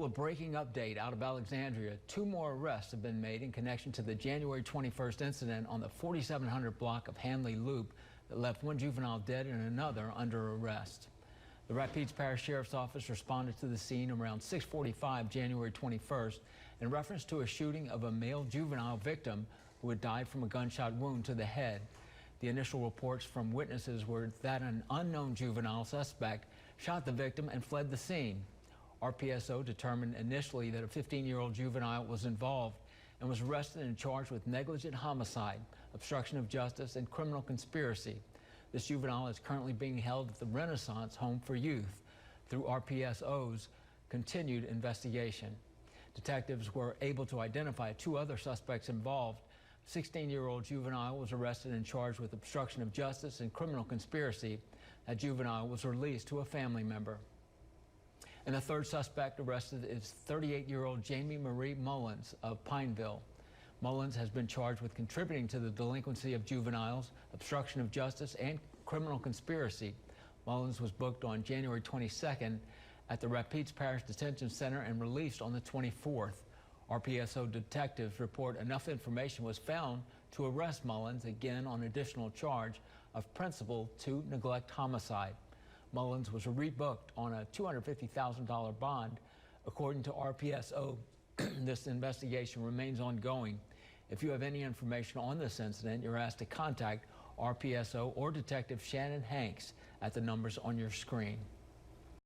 a breaking update out of Alexandria. 2 more arrests have been made in connection to the January 21st incident on the 4700 block of Handley Loop that left 1 juvenile dead and another under arrest. The Rapides Parish Sheriff's Office responded to the scene around 6:45 January 21st in reference to a shooting of a male juvenile victim who had died from a gunshot wound to the head. The initial reports from witnesses were that an unknown juvenile suspect shot the victim and fled the scene. RPSO determined initially that a 15-year-old juvenile was involved and was arrested and charged with negligent homicide, obstruction of justice, and criminal conspiracy. This juvenile is currently being held at the Renaissance Home for Youth through RPSO's continued investigation. Detectives were able to identify 2 other suspects involved. A 16-year-old juvenile was arrested and charged with obstruction of justice and criminal conspiracy. That juvenile was released to a family member. And the third suspect arrested is 38-year-old Jamie Marie Mullins of Pineville. Mullins has been charged with contributing to the delinquency of juveniles, obstruction of justice, and criminal conspiracy. Mullins was booked on January 22nd at the Rapides Parish Detention Center and released on the 24th. RPSO detectives report enough information was found to arrest Mullins again on additional charge of principal to neglect homicide. Mullins was rebooked on a $250,000 bond. According to RPSO, this investigation remains ongoing. If you have any information on this incident, you're asked to contact RPSO or Detective Shannon Hanks at the numbers on your screen.